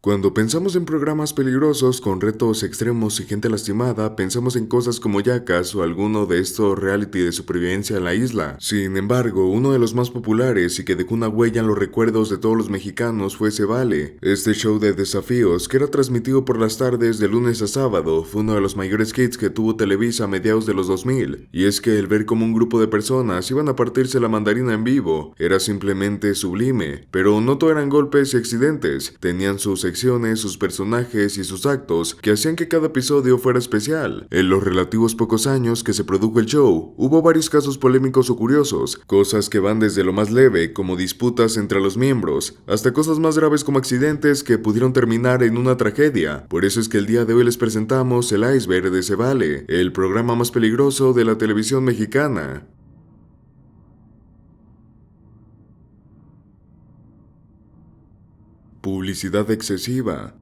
Cuando pensamos en programas peligrosos con retos extremos y gente lastimada, pensamos en cosas como Jackass o alguno de estos reality de supervivencia en la isla. Sin embargo, uno de los más populares y que dejó una huella en los recuerdos de todos los mexicanos fue Se Vale. Este show de desafíos, que era transmitido por las tardes de lunes a sábado, fue uno de los mayores hits que tuvo Televisa a mediados de los 2000. Y es que el ver cómo un grupo de personas iban a partirse la mandarina en vivo era simplemente sublime. Pero no todo eran golpes y accidentes, tenían sus secciones, sus personajes y sus actos que hacían que cada episodio fuera especial. En los relativos pocos años que se produjo el show, hubo varios casos polémicos o curiosos, cosas que van desde lo más leve, como disputas entre los miembros, hasta cosas más graves como accidentes que pudieron terminar en una tragedia. Por eso es que el día de hoy les presentamos El Iceberg de Se Vale, el programa más peligroso de la televisión mexicana. Publicidad excesiva.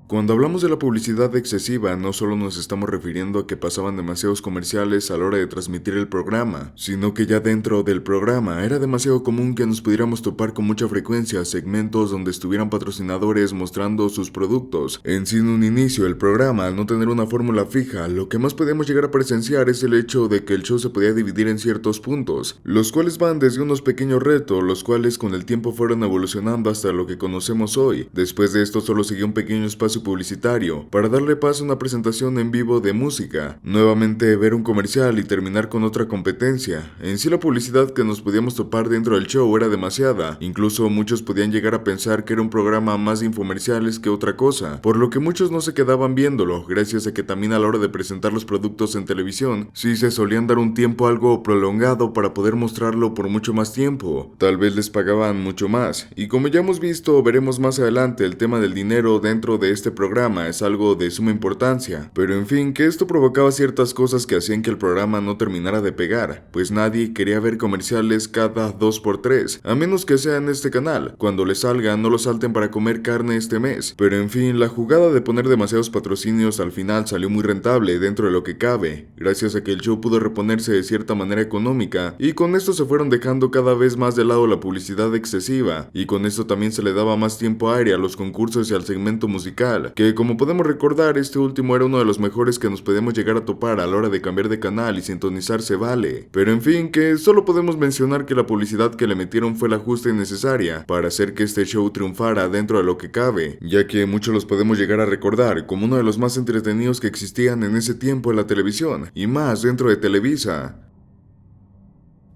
Cuando hablamos de la publicidad excesiva, no solo nos estamos refiriendo a que pasaban demasiados comerciales a la hora de transmitir el programa, sino que ya dentro del programa era demasiado común que nos pudiéramos topar con mucha frecuencia segmentos donde estuvieran patrocinadores mostrando sus productos. En sí, en un inicio, el programa, al no tener una fórmula fija, lo que más podemos llegar a presenciar es el hecho de que el show se podía dividir en ciertos puntos, los cuales van desde unos pequeños retos, los cuales con el tiempo fueron evolucionando hasta lo que conocemos hoy. Después de esto solo siguió un pequeño espacio publicitario para darle paso a una presentación en vivo de música, nuevamente ver un comercial y terminar con otra competencia. En sí, la publicidad que nos podíamos topar dentro del show era demasiada, incluso muchos podían llegar a pensar que era un programa más de infomerciales que otra cosa, por lo que muchos no se quedaban viéndolo, gracias a que también a la hora de presentar los productos en televisión, sí se solían dar un tiempo algo prolongado para poder mostrarlo por mucho más tiempo, tal vez les pagaban mucho más, y como ya hemos visto o veremos más adelante, el tema del dinero dentro de este programa es algo de suma importancia, pero en fin, que esto provocaba ciertas cosas que hacían que el programa no terminara de pegar, pues nadie quería ver comerciales cada 2x3, a menos que sea en este canal. Cuando les salgan, no lo salten para comer carne este mes, pero en fin, la jugada de poner demasiados patrocinios al final salió muy rentable dentro de lo que cabe, gracias a que el show pudo reponerse de cierta manera económica, y con esto se fueron dejando cada vez más de lado la publicidad excesiva, y con esto también se le daba más tiempo aire a los concursos y al segmento musical, que como podemos recordar, este último era uno de los mejores que nos podemos llegar a topar a la hora de cambiar de canal y sintonizar Se Vale. Pero en fin, que solo podemos mencionar que la publicidad que le metieron fue la justa y necesaria para hacer que este show triunfara dentro de lo que cabe, ya que muchos los podemos llegar a recordar como uno de los más entretenidos que existían en ese tiempo en la televisión, y más dentro de Televisa.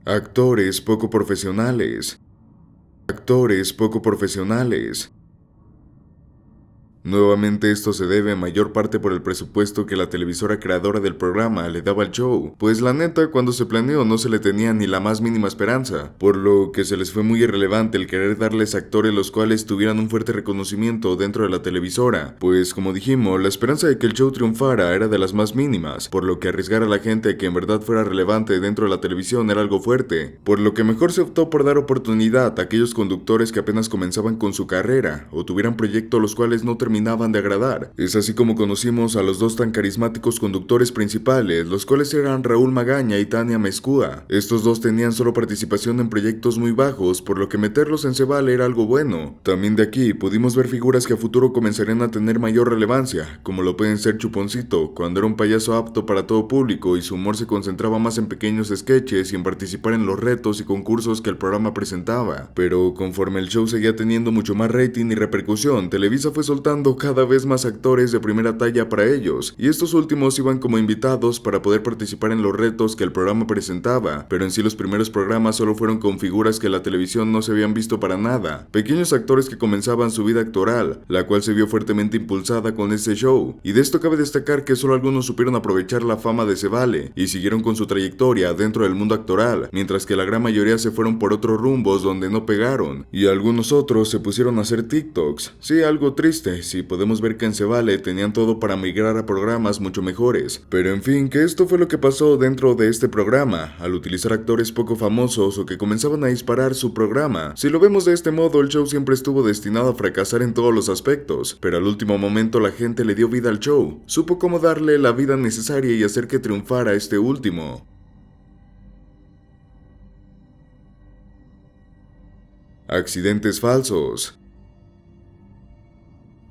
Actores poco profesionales. Actores poco profesionales. Nuevamente esto se debe en mayor parte por el presupuesto que la televisora creadora del programa le daba al show, pues la neta cuando se planeó no se le tenía ni la más mínima esperanza, por lo que se les fue muy irrelevante el querer darles actores los cuales tuvieran un fuerte reconocimiento dentro de la televisora, pues como dijimos, la esperanza de que el show triunfara era de las más mínimas, por lo que arriesgar a la gente a que en verdad fuera relevante dentro de la televisión era algo fuerte, por lo que mejor se optó por dar oportunidad a aquellos conductores que apenas comenzaban con su carrera, o tuvieran proyectos los cuales no terminaban de agradar. Es así como conocimos a los dos tan carismáticos conductores principales, los cuales eran Raúl Magaña y Tania Mezcua. Estos dos tenían solo participación en proyectos muy bajos, por lo que meterlos en Se Vale era algo bueno. También de aquí pudimos ver figuras que a futuro comenzarían a tener mayor relevancia, como lo pueden ser Chuponcito, cuando era un payaso apto para todo público y su humor se concentraba más en pequeños sketches y en participar en los retos y concursos que el programa presentaba. Pero conforme el show seguía teniendo mucho más rating y repercusión, Televisa fue soltando cada vez más actores de primera talla para ellos, y estos últimos iban como invitados para poder participar en los retos que el programa presentaba, pero en sí los primeros programas solo fueron con figuras que la televisión no se habían visto para nada, pequeños actores que comenzaban su vida actoral, la cual se vio fuertemente impulsada con este show, y de esto cabe destacar que solo algunos supieron aprovechar la fama de Se Vale, y siguieron con su trayectoria dentro del mundo actoral, mientras que la gran mayoría se fueron por otros rumbos donde no pegaron, y algunos otros se pusieron a hacer TikToks. Sí, algo triste, sí, podemos ver que en Se Vale tenían todo para migrar a programas mucho mejores, pero en fin, que esto fue lo que pasó dentro de este programa, al utilizar actores poco famosos o que comenzaban a disparar su programa. Si lo vemos de este modo, el show siempre estuvo destinado a fracasar en todos los aspectos, pero al último momento la gente le dio vida al show, supo cómo darle la vida necesaria y hacer que triunfara este último. Accidentes falsos.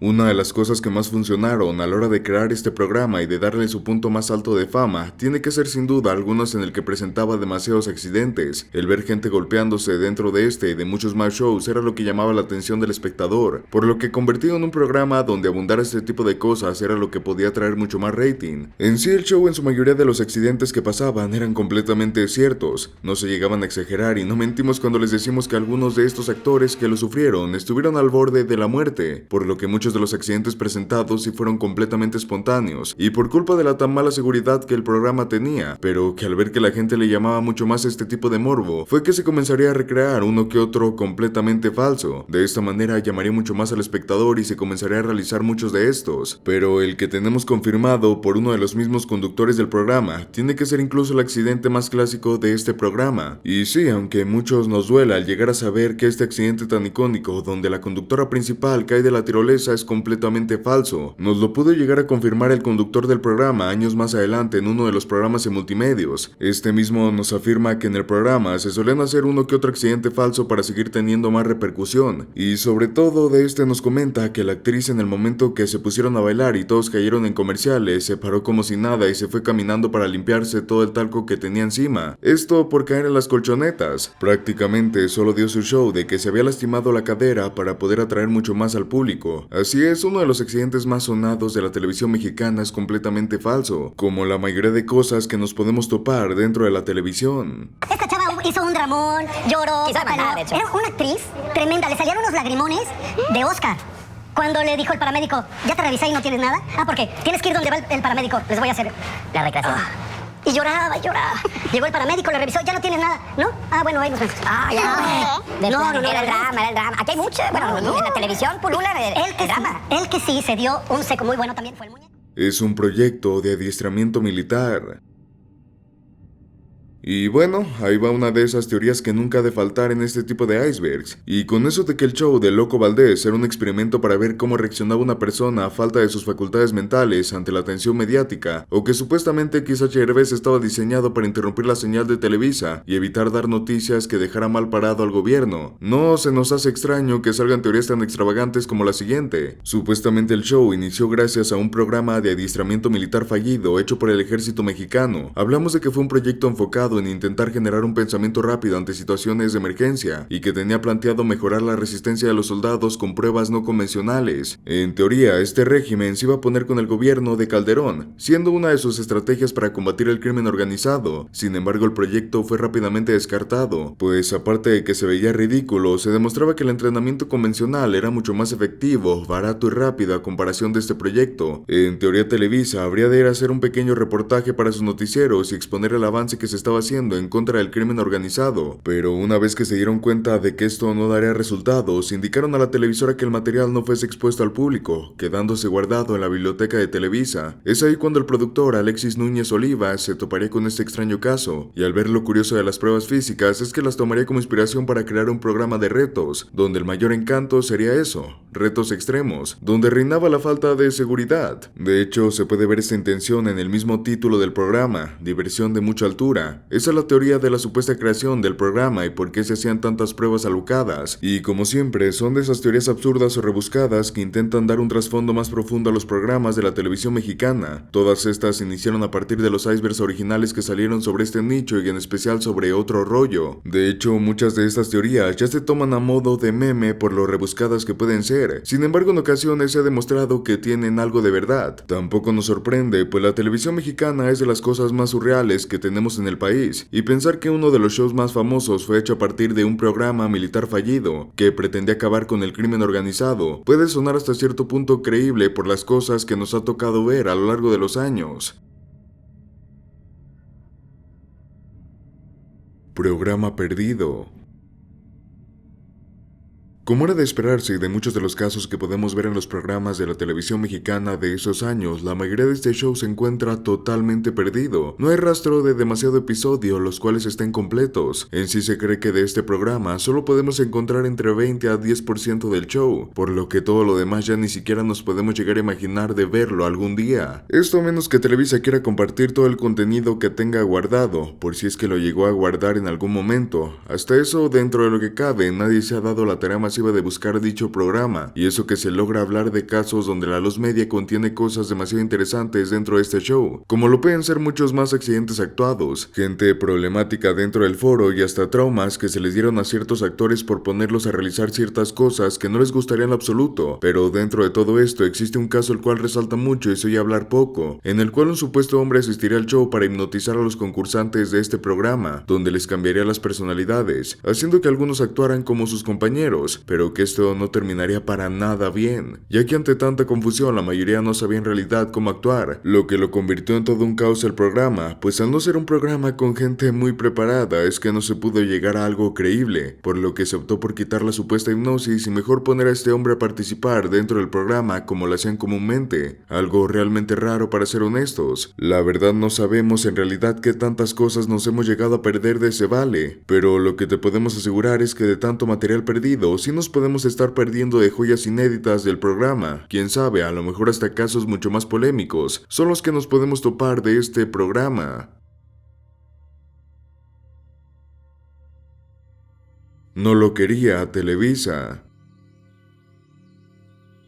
Una de las cosas que más funcionaron a la hora de crear este programa y de darle su punto más alto de fama tiene que ser sin duda algunos en el que presentaba demasiados accidentes. El ver gente golpeándose dentro de este y de muchos más shows era lo que llamaba la atención del espectador, por lo que convertido en un programa donde abundara este tipo de cosas era lo que podía traer mucho más rating. En sí el show en su mayoría de los accidentes que pasaban eran completamente ciertos, no se llegaban a exagerar y no mentimos cuando les decimos que algunos de estos actores que lo sufrieron estuvieron al borde de la muerte, por lo que muchos de los accidentes presentados sí fueron completamente espontáneos y por culpa de la tan mala seguridad que el programa tenía, pero que al ver que la gente le llamaba mucho más este tipo de morbo, fue que se comenzaría a recrear uno que otro completamente falso. De esta manera llamaría mucho más al espectador y se comenzaría a realizar muchos de estos, pero el que tenemos confirmado por uno de los mismos conductores del programa tiene que ser incluso el accidente más clásico de este programa. Y sí, aunque a muchos nos duela al llegar a saber que este accidente tan icónico donde la conductora principal cae de la tirolesa es completamente falso. Nos lo pudo llegar a confirmar el conductor del programa años más adelante en uno de los programas en multimedios. Este mismo nos afirma que en el programa se solían hacer uno que otro accidente falso para seguir teniendo más repercusión. Y sobre todo de este nos comenta que la actriz en el momento que se pusieron a bailar y todos cayeron en comerciales se paró como si nada y se fue caminando para limpiarse todo el talco que tenía encima. Esto por caer en las colchonetas. Prácticamente solo dio su show de que se había lastimado la cadera para poder atraer mucho más al público. Así es, uno de los accidentes más sonados de la televisión mexicana es completamente falso, como la mayoría de cosas que nos podemos topar dentro de la televisión. Esta chava hizo un dramón, lloró, pataleó. Era una actriz tremenda, le salieron unos lagrimones de Oscar. Cuando le dijo el paramédico, ¿ya te revisé y no tienes nada? Ah, porque tienes que ir donde va el paramédico, les voy a hacer la recreación. Y lloraba. Llegó el paramédico, le revisó, ya no tienes nada, ¿no? Ah, bueno, ahí nos vemos. No, era el drama. Aquí hay mucho, bueno, en la televisión pulula el drama. Él que sí se dio un seco muy bueno también, fue el muñeco. Es un proyecto de adiestramiento militar. Y bueno, ahí va una de esas teorías que nunca ha de faltar en este tipo de icebergs. Y con eso de que el show de Loco Valdés era un experimento para ver cómo reaccionaba una persona a falta de sus facultades mentales ante la atención mediática, o que supuestamente XH Derbez estaba diseñado para interrumpir la señal de Televisa y evitar dar noticias que dejara mal parado al gobierno, no se nos hace extraño que salgan teorías tan extravagantes como la siguiente. Supuestamente el show inició gracias a un programa de adiestramiento militar fallido hecho por el ejército mexicano. Hablamos de que fue un proyecto enfocado en intentar generar un pensamiento rápido ante situaciones de emergencia y que tenía planteado mejorar la resistencia de los soldados con pruebas no convencionales. En teoría, este régimen se iba a poner con el gobierno de Calderón, siendo una de sus estrategias para combatir el crimen organizado. Sin embargo, el proyecto fue rápidamente descartado, pues aparte de que se veía ridículo, se demostraba que el entrenamiento convencional era mucho más efectivo, barato y rápido a comparación de este proyecto. En teoría, Televisa habría de ir a hacer un pequeño reportaje para sus noticieros y exponer el avance que se estaba haciendo en contra del crimen organizado, pero una vez que se dieron cuenta de que esto no daría resultados, indicaron a la televisora que el material no fuese expuesto al público, quedándose guardado en la biblioteca de Televisa. Es ahí cuando el productor Alexis Núñez Oliva se toparía con este extraño caso, y al ver lo curioso de las pruebas físicas es que las tomaría como inspiración para crear un programa de retos, donde el mayor encanto sería eso, retos extremos, donde reinaba la falta de seguridad. De hecho, se puede ver esta intención en el mismo título del programa, diversión de mucha altura. Esa es la teoría de la supuesta creación del programa y por qué se hacían tantas pruebas alocadas. Y como siempre, son de esas teorías absurdas o rebuscadas que intentan dar un trasfondo más profundo a los programas de la televisión mexicana. Todas estas iniciaron a partir de los icebergs originales que salieron sobre este nicho y en especial sobre Otro Rollo. De hecho, muchas de estas teorías ya se toman a modo de meme por lo rebuscadas que pueden ser. Sin embargo, en ocasiones se ha demostrado que tienen algo de verdad. Tampoco nos sorprende, pues la televisión mexicana es de las cosas más surreales que tenemos en el país. Y pensar que uno de los shows más famosos fue hecho a partir de un programa militar fallido que pretendía acabar con el crimen organizado puede sonar hasta cierto punto creíble por las cosas que nos ha tocado ver a lo largo de los años. Programa perdido. Como era de esperarse de muchos de los casos que podemos ver en los programas de la televisión mexicana de esos años, la mayoría de este show se encuentra totalmente perdido. No hay rastro de demasiado episodio, los cuales estén completos. En sí se cree que de este programa solo podemos encontrar entre 20 a 10% del show, por lo que todo lo demás ya ni siquiera nos podemos llegar a imaginar de verlo algún día. Esto a menos que Televisa quiera compartir todo el contenido que tenga guardado, por si es que lo llegó a guardar en algún momento. Hasta eso, dentro de lo que cabe, nadie se ha dado la tarea más masiva de buscar dicho programa, y eso que se logra hablar de casos donde la luz media contiene cosas demasiado interesantes dentro de este show, como lo pueden ser muchos más accidentes actuados, gente problemática dentro del foro y hasta traumas que se les dieron a ciertos actores por ponerlos a realizar ciertas cosas que no les gustaría en absoluto. Pero dentro de todo esto existe un caso el cual resalta mucho y se oye hablar poco, en el cual un supuesto hombre asistiría al show para hipnotizar a los concursantes de este programa, donde les cambiaría las personalidades, haciendo que algunos actuaran como sus compañeros, pero que esto no terminaría para nada bien, ya que ante tanta confusión la mayoría no sabía en realidad cómo actuar, lo que lo convirtió en todo un caos el programa, pues al no ser un programa con gente muy preparada es que no se pudo llegar a algo creíble, por lo que se optó por quitar la supuesta hipnosis y mejor poner a este hombre a participar dentro del programa como lo hacían comúnmente, algo realmente raro para ser honestos. La verdad no sabemos en realidad qué tantas cosas nos hemos llegado a perder de ese vale, pero lo que te podemos asegurar es que de tanto material perdido sí nos podemos estar perdiendo de joyas inéditas del programa. Quién sabe, a lo mejor hasta casos mucho más polémicos son los que nos podemos topar de este programa. No lo quería Televisa.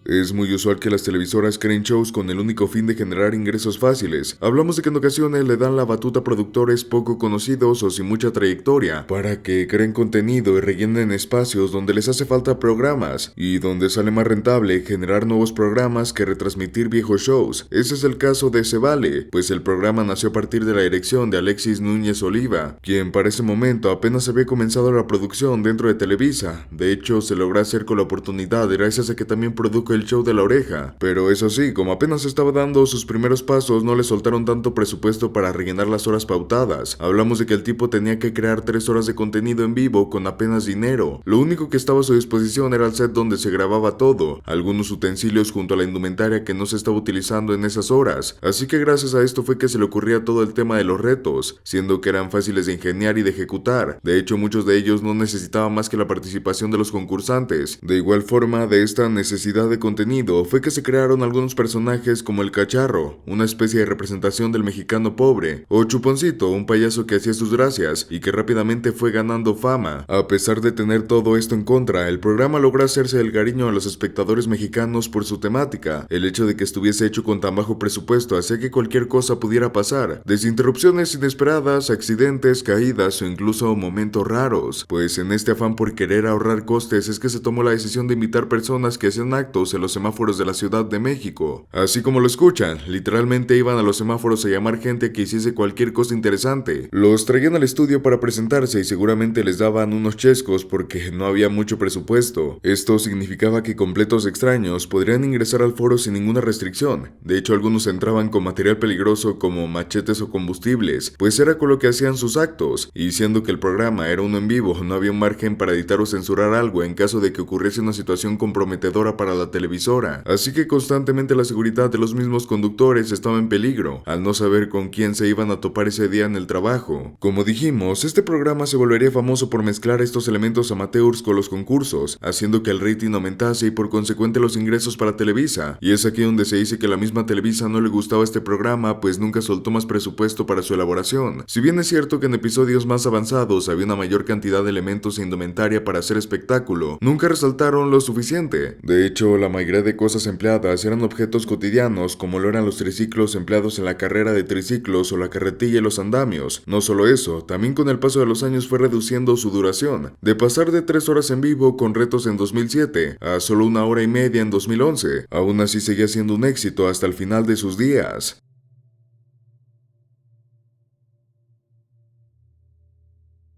Es muy usual que las televisoras creen shows con el único fin de generar ingresos fáciles. Hablamos de que en ocasiones le dan la batuta a productores poco conocidos o sin mucha trayectoria para que creen contenido y rellenen espacios donde les hace falta programas y donde sale más rentable generar nuevos programas que retransmitir viejos shows. Ese es el caso de Se Vale, pues el programa nació a partir de la dirección de Alexis Núñez Oliva, quien para ese momento apenas había comenzado la producción dentro de Televisa. De hecho, se logró hacer con la oportunidad gracias a que también produjo el show de La Oreja, pero eso sí, como apenas estaba dando sus primeros pasos, no le soltaron tanto presupuesto para rellenar las horas pautadas. Hablamos de que el tipo tenía que crear 3 horas de contenido en vivo con apenas dinero. Lo único que estaba a su disposición era el set donde se grababa todo, algunos utensilios junto a la indumentaria que no se estaba utilizando en esas horas, así que gracias a esto fue que se le ocurría todo el tema de los retos, siendo que eran fáciles de ingeniar y de ejecutar. De hecho, muchos de ellos no necesitaban más que la participación de los concursantes. De igual forma, de esta necesidad de contenido fue que se crearon algunos personajes como el Cacharro, una especie de representación del mexicano pobre, o Chuponcito, un payaso que hacía sus gracias y que rápidamente fue ganando fama. A pesar de tener todo esto en contra, el programa logró hacerse del cariño a los espectadores mexicanos por su temática. El hecho de que estuviese hecho con tan bajo presupuesto hacía que cualquier cosa pudiera pasar, desde interrupciones inesperadas, accidentes, caídas o incluso momentos raros, pues en este afán por querer ahorrar costes es que se tomó la decisión de invitar personas que hacían actos en los semáforos de la Ciudad de México. Así como lo escuchan, literalmente iban a los semáforos a llamar gente que hiciese cualquier cosa interesante. Los traían al estudio para presentarse y seguramente les daban unos chescos porque no había mucho presupuesto. Esto significaba que completos extraños podrían ingresar al foro sin ninguna restricción. De hecho, algunos entraban con material peligroso como machetes o combustibles, pues era con lo que hacían sus actos, y siendo que el programa era uno en vivo, no había un margen para editar o censurar algo en caso de que ocurriese una situación comprometedora para la televisora, así que constantemente la seguridad de los mismos conductores estaba en peligro, al no saber con quién se iban a topar ese día en el trabajo. Como dijimos, este programa se volvería famoso por mezclar estos elementos amateurs con los concursos, haciendo que el rating aumentase y por consecuente los ingresos para Televisa, y es aquí donde se dice que la misma Televisa no le gustaba este programa, pues nunca soltó más presupuesto para su elaboración. Si bien es cierto que en episodios más avanzados había una mayor cantidad de elementos e indumentaria para hacer espectáculo, nunca resaltaron lo suficiente. De hecho, la mayoría de cosas empleadas eran objetos cotidianos, como lo eran los triciclos empleados en la carrera de triciclos o la carretilla y los andamios. No solo eso, también con el paso de los años fue reduciendo su duración, de pasar de 3 horas en vivo con retos en 2007 a solo 1 hora y media en 2011. Aún así seguía siendo un éxito hasta el final de sus días.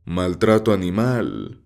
Maltrato animal.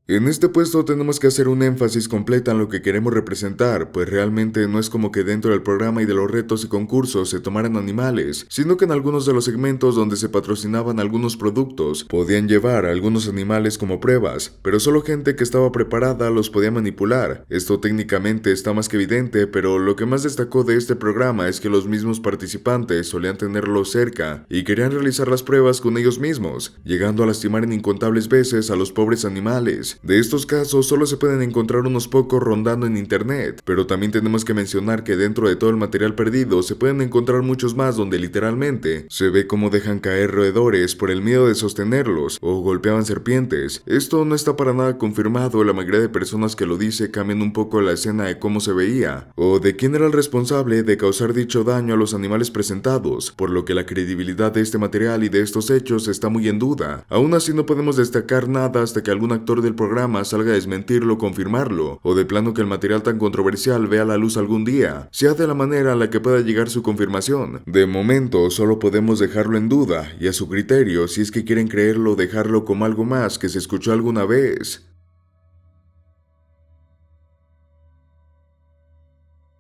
En este puesto tenemos que hacer un énfasis completa en lo que queremos representar, pues realmente no es como que dentro del programa y de los retos y concursos se tomaran animales, sino que en algunos de los segmentos donde se patrocinaban algunos productos, podían llevar a algunos animales como pruebas, pero solo gente que estaba preparada los podía manipular. Esto técnicamente está más que evidente, pero lo que más destacó de este programa es que los mismos participantes solían tenerlos cerca y querían realizar las pruebas con ellos mismos, llegando a lastimar en incontables veces a los pobres animales. reales. De estos casos solo se pueden encontrar unos pocos rondando en internet, pero también tenemos que mencionar que dentro de todo el material perdido se pueden encontrar muchos más donde literalmente se ve cómo dejan caer roedores por el miedo de sostenerlos o golpeaban serpientes. Esto no está para nada confirmado, la mayoría de personas que lo dice cambian un poco la escena de cómo se veía o de quién era el responsable de causar dicho daño a los animales presentados, por lo que la credibilidad de este material y de estos hechos está muy en duda. Aún así no podemos destacar nada hasta que algún actor del programa salga a desmentirlo o confirmarlo, o de plano que el material tan controversial vea la luz algún día, sea de la manera a la que pueda llegar su confirmación. De momento solo podemos dejarlo en duda y a su criterio, si es que quieren creerlo, dejarlo como algo más que se escuchó alguna vez.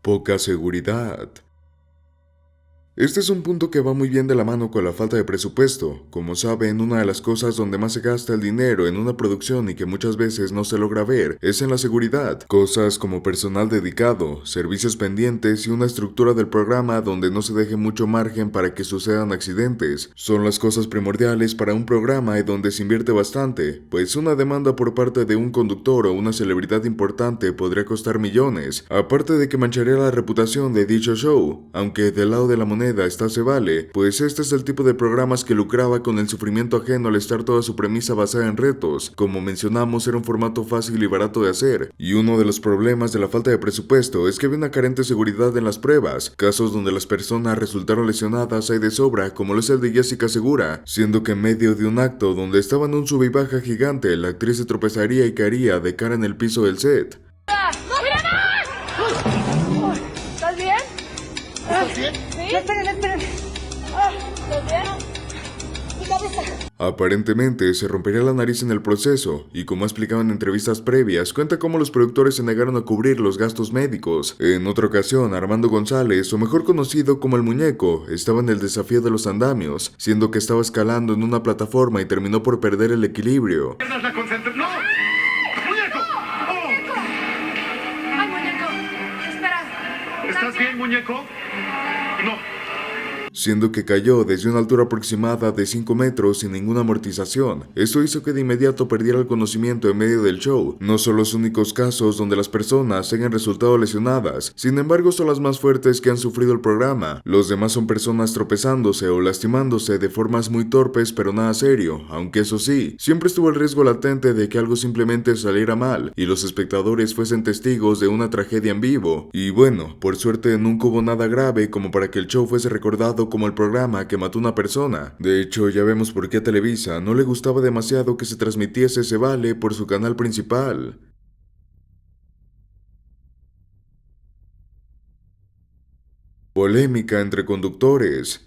Poca seguridad. Este es un punto que va muy bien de la mano con la falta de presupuesto. Como saben, una de las cosas donde más se gasta el dinero en una producción y que muchas veces no se logra ver es en la seguridad. Cosas como personal dedicado, servicios pendientes y una estructura del programa donde no se deje mucho margen para que sucedan accidentes. Son las cosas primordiales para un programa y donde se invierte bastante, pues una demanda por parte de un conductor o una celebridad importante podría costar millones, aparte de que mancharía la reputación de dicho show, aunque del lado de la moneda esta se vale, pues este es el tipo de programas que lucraba con el sufrimiento ajeno al estar toda su premisa basada en retos. Como mencionamos, era un formato fácil y barato de hacer, y uno de los problemas de la falta de presupuesto es que había una carente seguridad en las pruebas. Casos donde las personas resultaron lesionadas hay de sobra, como lo es el de Jessica Segura, siendo que en medio de un acto donde estaba en un sube y baja gigante, la actriz se tropezaría y caería de cara en el piso del set. ¿Estás bien? ¿Estás bien? Sí. Esperen. ¿Estás bien? Mi cabeza. Aparentemente se rompería la nariz en el proceso, y como ha explicado en entrevistas previas, cuenta cómo los productores se negaron a cubrir los gastos médicos. En otra ocasión, Armando González, o mejor conocido como el Muñeco, estaba en el desafío de los andamios, siendo que estaba escalando en una plataforma y terminó por perder el equilibrio. ¡No! ¡Muñeco! ¡Oh! Ay, muñeco. Espera. ¿Estás bien, muñeco? No. Siendo que cayó desde una altura aproximada de 5 metros sin ninguna amortización. Esto hizo que de inmediato perdiera el conocimiento en medio del show. No son los únicos casos donde las personas hayan resultado lesionadas, sin embargo son las más fuertes que han sufrido el programa. Los demás son personas tropezándose o lastimándose de formas muy torpes pero nada serio, aunque eso sí, siempre estuvo el riesgo latente de que algo simplemente saliera mal y los espectadores fuesen testigos de una tragedia en vivo. Y bueno, por suerte nunca hubo nada grave como para que el show fuese recordado como el programa que mató a una persona. De hecho, ya vemos por qué a Televisa no le gustaba demasiado que se transmitiese ese vale por su canal principal. Polémica entre conductores.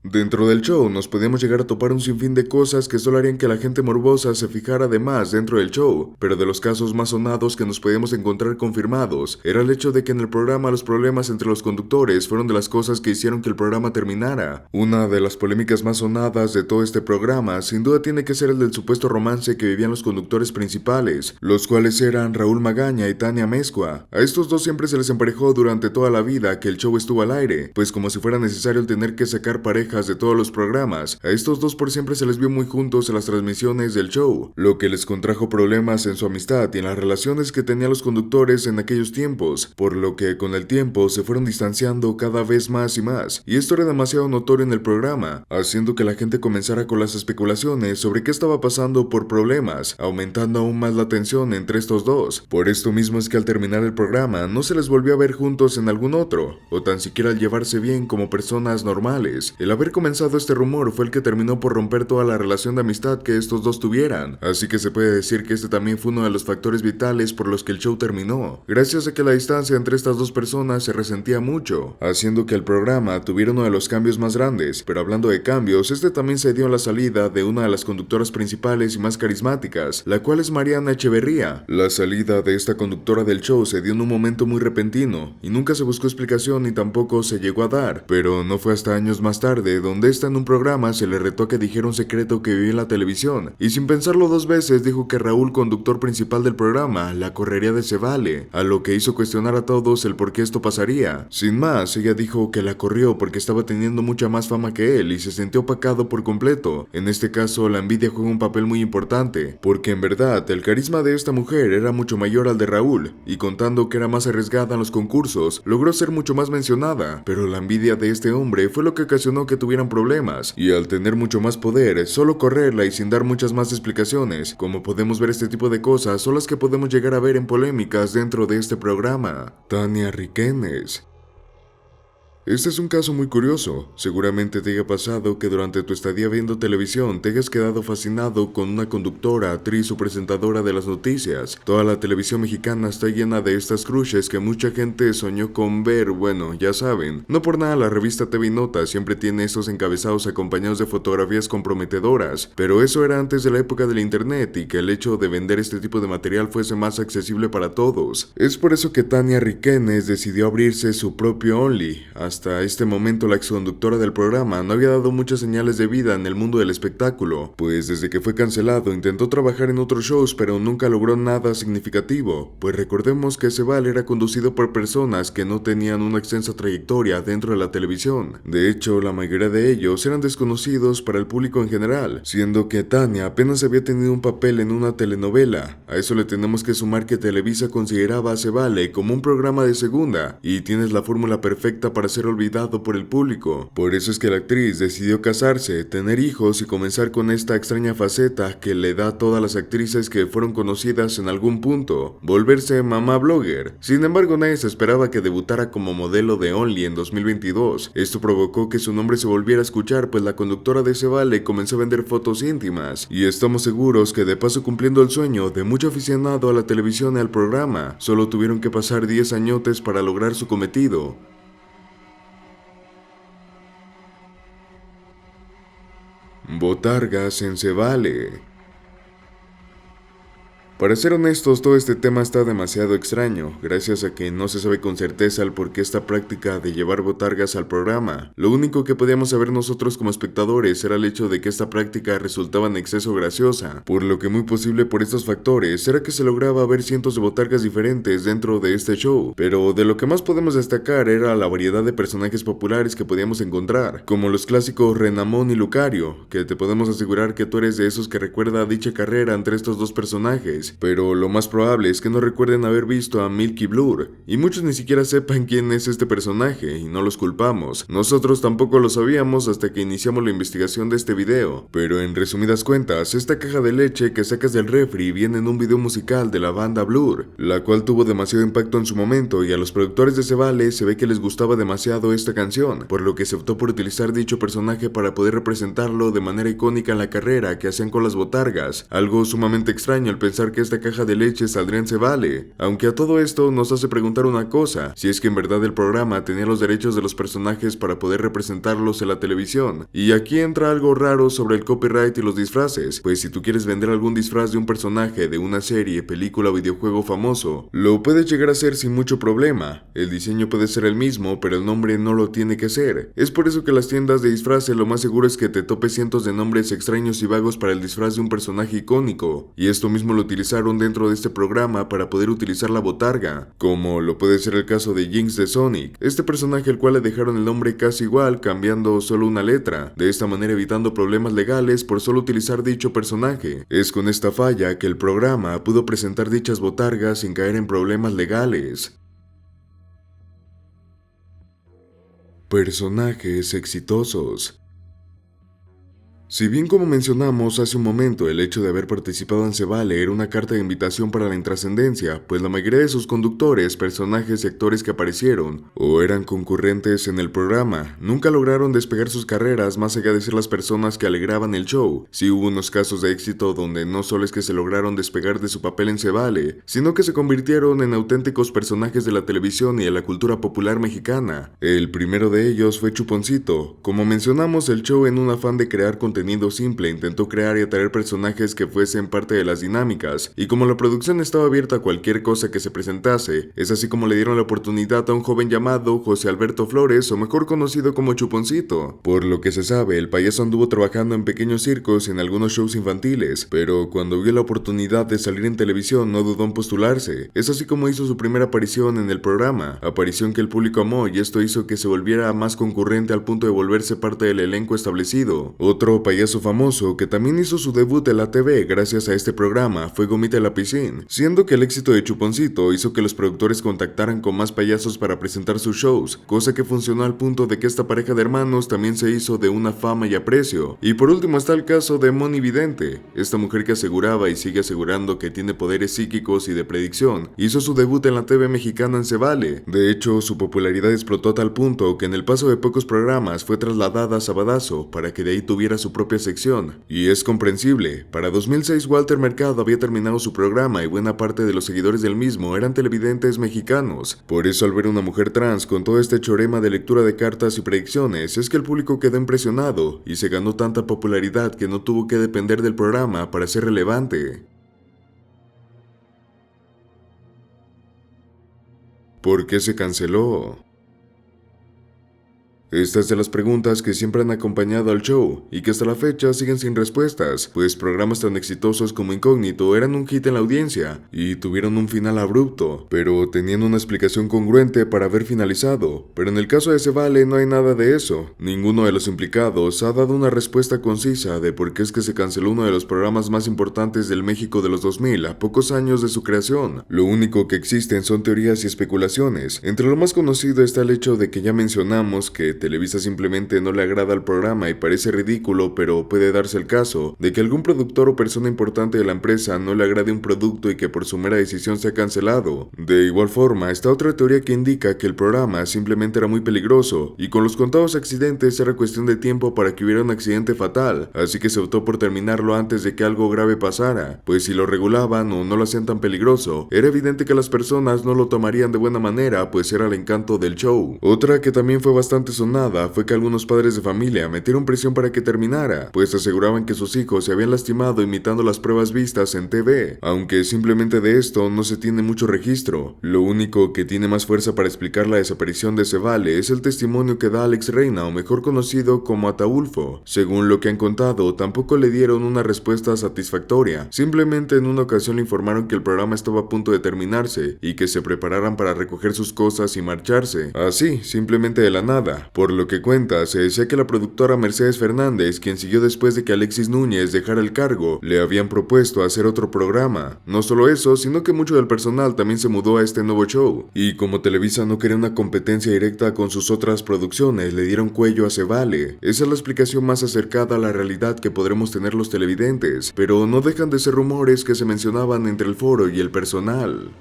Dentro del show nos podíamos llegar a topar un sinfín de cosas que solo harían que la gente morbosa se fijara de más dentro del show, pero de los casos más sonados que nos podíamos encontrar confirmados, era el hecho de que en el programa los problemas entre los conductores fueron de las cosas que hicieron que el programa terminara. Una de las polémicas más sonadas de todo este programa sin duda tiene que ser el del supuesto romance que vivían los conductores principales, los cuales eran Raúl Magaña y Tania Mezcua. A estos dos siempre se les emparejó durante toda la vida que el show estuvo al aire, pues como si fuera necesario el tener que sacar parejas de todos los programas, a estos dos por siempre se les vio muy juntos en las transmisiones del show, lo que les contrajo problemas en su amistad y en las relaciones que tenían los conductores en aquellos tiempos, por lo que con el tiempo se fueron distanciando cada vez más y más, y esto era demasiado notorio en el programa, haciendo que la gente comenzara con las especulaciones sobre qué estaba pasando por problemas, aumentando aún más la tensión entre estos dos. Por esto mismo es que al terminar el programa no se les volvió a ver juntos en algún otro, o tan siquiera al llevarse bien como personas normales. El haber comenzado este rumor fue el que terminó por romper toda la relación de amistad que estos dos tuvieran, así que se puede decir que este también fue uno de los factores vitales por los que el show terminó, gracias a que la distancia entre estas dos personas se resentía mucho, haciendo que el programa tuviera uno de los cambios más grandes. Pero hablando de cambios, este también se dio en la salida de una de las conductoras principales y más carismáticas, la cual es Mariana Echeverría. La salida de esta conductora del show se dio en un momento muy repentino, y nunca se buscó explicación ni tampoco se llegó a dar, pero no fue hasta años más tarde tarde, donde esta en un programa se le retó a que dijera un secreto que vio en la televisión, y sin pensarlo dos veces dijo que Raúl, conductor principal del programa, la correría de Se Vale, a lo que hizo cuestionar a todos el por qué esto pasaría. Sin más, ella dijo que la corrió porque estaba teniendo mucha más fama que él y se sintió opacado por completo. En este caso, la envidia juega un papel muy importante, porque en verdad el carisma de esta mujer era mucho mayor al de Raúl, y contando que era más arriesgada en los concursos, logró ser mucho más mencionada, pero la envidia de este hombre fue lo que ocasionó que tuvieran problemas, y al tener mucho más poder, solo correrla y sin dar muchas más explicaciones. Como podemos ver, este tipo de cosas son las que podemos llegar a ver en polémicas dentro de este programa. Tania Riquenes. Este es un caso muy curioso. Seguramente te haya pasado que durante tu estadía viendo televisión te hayas quedado fascinado con una conductora, actriz o presentadora de las noticias. Toda la televisión mexicana está llena de estas crushes que mucha gente soñó con ver. Bueno, ya saben, no por nada la revista TV Nota siempre tiene estos encabezados acompañados de fotografías comprometedoras, pero eso era antes de la época del internet y que el hecho de vender este tipo de material fuese más accesible para todos. Es por eso que Tania Riquenes decidió abrirse su propio Only. Hasta este momento la exconductora del programa no había dado muchas señales de vida en el mundo del espectáculo, pues desde que fue cancelado intentó trabajar en otros shows pero nunca logró nada significativo, pues recordemos que Se Vale era conducido por personas que no tenían una extensa trayectoria dentro de la televisión. De hecho, la mayoría de ellos eran desconocidos para el público en general, siendo que Tania apenas había tenido un papel en una telenovela. A eso le tenemos que sumar que Televisa consideraba a Se Vale como un programa de segunda, y tienes la fórmula perfecta para ser olvidado por el público. Por eso es que la actriz decidió casarse, tener hijos y comenzar con esta extraña faceta que le da a todas las actrices que fueron conocidas en algún punto, volverse mamá blogger. Sin embargo, nadie se esperaba que debutara como modelo de Only en 2022. Esto provocó que su nombre se volviera a escuchar, pues la conductora de Se Vale comenzó a vender fotos íntimas, y estamos seguros que de paso cumpliendo el sueño de mucho aficionado a la televisión y al programa. Solo tuvieron que pasar 10 añotes para lograr su cometido. Botargas en Se Vale. Para ser honestos, todo este tema está demasiado extraño, gracias a que no se sabe con certeza el porqué esta práctica de llevar botargas al programa. Lo único que podíamos saber nosotros como espectadores era el hecho de que esta práctica resultaba en exceso graciosa, por lo que muy posible por estos factores era que se lograba ver cientos de botargas diferentes dentro de este show. Pero de lo que más podemos destacar era la variedad de personajes populares que podíamos encontrar, como los clásicos Renamón y Lucario, que te podemos asegurar que tú eres de esos que recuerda dicha carrera entre estos dos personajes. Pero lo más probable es que no recuerden haber visto a Milky Blur, y muchos ni siquiera sepan quién es este personaje, y no los culpamos. Nosotros tampoco lo sabíamos hasta que iniciamos la investigación de este video, pero en resumidas cuentas, esta caja de leche que sacas del refri viene en un video musical de la banda Blur, la cual tuvo demasiado impacto en su momento, y a los productores de Se Vale se ve que les gustaba demasiado esta canción, por lo que se optó por utilizar dicho personaje para poder representarlo de manera icónica en la carrera que hacían con las botargas, algo sumamente extraño al pensar que esta caja de leche saldría en Se Vale, aunque a todo esto nos hace preguntar una cosa, si es que en verdad el programa tenía los derechos de los personajes para poder representarlos en la televisión. Y aquí entra algo raro sobre el copyright y los disfraces, pues si tú quieres vender algún disfraz de un personaje de una serie, película o videojuego famoso, lo puedes llegar a hacer sin mucho problema. El diseño puede ser el mismo, pero el nombre no lo tiene que ser. Es por eso que las tiendas de disfraces lo más seguro es que te topes cientos de nombres extraños y vagos para el disfraz de un personaje icónico, y esto mismo lo utilizaron dentro de este programa para poder utilizar la botarga, como lo puede ser el caso de Jinx de Sonic, este personaje al cual le dejaron el nombre casi igual cambiando solo una letra, de esta manera evitando problemas legales por solo utilizar dicho personaje. Es con esta falla que el programa pudo presentar dichas botargas sin caer en problemas legales. Personajes exitosos. Si bien como mencionamos hace un momento el hecho de haber participado en Se Vale era una carta de invitación para la intrascendencia, pues la mayoría de sus conductores, personajes y actores que aparecieron o eran concurrentes en el programa nunca lograron despegar sus carreras más allá de ser las personas que alegraban el show. Sí hubo unos casos de éxito donde no solo es que se lograron despegar de su papel en Se Vale, sino que se convirtieron en auténticos personajes de la televisión y de la cultura popular mexicana. El primero de ellos fue Chuponcito. Como mencionamos, el show en un afán de crear contenido contenido simple intentó crear y atraer personajes que fuesen parte de las dinámicas, y como la producción estaba abierta a cualquier cosa que se presentase, es así como le dieron la oportunidad a un joven llamado José Alberto Flores, o mejor conocido como Chuponcito. Por lo que se sabe, el payaso anduvo trabajando en pequeños circos y en algunos shows infantiles, pero cuando vio la oportunidad de salir en televisión no dudó en postularse. Es así como hizo su primera aparición en el programa, aparición que el público amó, y esto hizo que se volviera más concurrente al punto de volverse parte del elenco establecido. Otro payaso famoso que también hizo su debut en la TV gracias a este programa fue Gomita Lapicín, siendo que el éxito de Chuponcito hizo que los productores contactaran con más payasos para presentar sus shows, cosa que funcionó al punto de que esta pareja de hermanos también se hizo de una fama y aprecio. Y por último está el caso de Moni Vidente, esta mujer que aseguraba y sigue asegurando que tiene poderes psíquicos y de predicción. Hizo su debut en la TV mexicana en Se Vale. De hecho, su popularidad explotó a tal punto que en el paso de pocos programas fue trasladada a Sabadazo para que de ahí tuviera su propia sección. Y es comprensible, para 2006 Walter Mercado había terminado su programa y buena parte de los seguidores del mismo eran televidentes mexicanos. Por eso al ver una mujer trans con todo este chorema de lectura de cartas y predicciones, es que el público quedó impresionado y se ganó tanta popularidad que no tuvo que depender del programa para ser relevante. ¿Por qué se canceló? Estas de las preguntas que siempre han acompañado al show y que hasta la fecha siguen sin respuestas, pues programas tan exitosos como Incógnito eran un hit en la audiencia y tuvieron un final abrupto, pero tenían una explicación congruente para haber finalizado. Pero en el caso de Se Vale no hay nada de eso. Ninguno de los implicados ha dado una respuesta concisa de por qué es que se canceló uno de los programas más importantes del México de los 2000 a pocos años de su creación. Lo único que existen son teorías y especulaciones. Entre lo más conocido está el hecho de que ya mencionamos que Televisa simplemente no le agrada al programa y parece ridículo, pero puede darse el caso de que algún productor o persona importante de la empresa no le agrade un producto y que por su mera decisión sea cancelado. De igual forma, está otra teoría que indica que el programa simplemente era muy peligroso y con los contados accidentes era cuestión de tiempo para que hubiera un accidente fatal, así que se optó por terminarlo antes de que algo grave pasara, pues si lo regulaban o no lo hacían tan peligroso, era evidente que las personas no lo tomarían de buena manera, pues era el encanto del show. Otra que también fue bastante sonada fue que algunos padres de familia metieron presión para que terminara, pues aseguraban que sus hijos se habían lastimado imitando las pruebas vistas en TV, aunque simplemente de esto no se tiene mucho registro. Lo único que tiene más fuerza para explicar la desaparición de Se Vale es el testimonio que da Alex Reina, o mejor conocido como Ataulfo. Según lo que han contado, tampoco le dieron una respuesta satisfactoria, simplemente en una ocasión le informaron que el programa estaba a punto de terminarse y que se prepararan para recoger sus cosas y marcharse, así, simplemente de la nada. Por lo que cuenta, se decía que la productora Mercedes Fernández, quien siguió después de que Alexis Núñez dejara el cargo, le habían propuesto hacer otro programa. No solo eso, sino que mucho del personal también se mudó a este nuevo show. Y como Televisa no quería una competencia directa con sus otras producciones, le dieron cuello a Se Vale. Esa es la explicación más acercada a la realidad que podremos tener los televidentes, pero no dejan de ser rumores que se mencionaban entre el foro y el personal.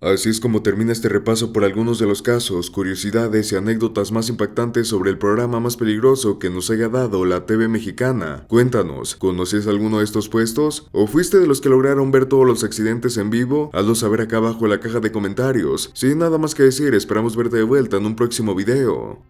Así es como termina este repaso por algunos de los casos, curiosidades y anécdotas más impactantes sobre el programa más peligroso que nos haya dado la TV mexicana. Cuéntanos, ¿conocías alguno de estos puestos? ¿O fuiste de los que lograron ver todos los accidentes en vivo? Hazlo saber acá abajo en la caja de comentarios. Sin nada más que decir, esperamos verte de vuelta en un próximo video.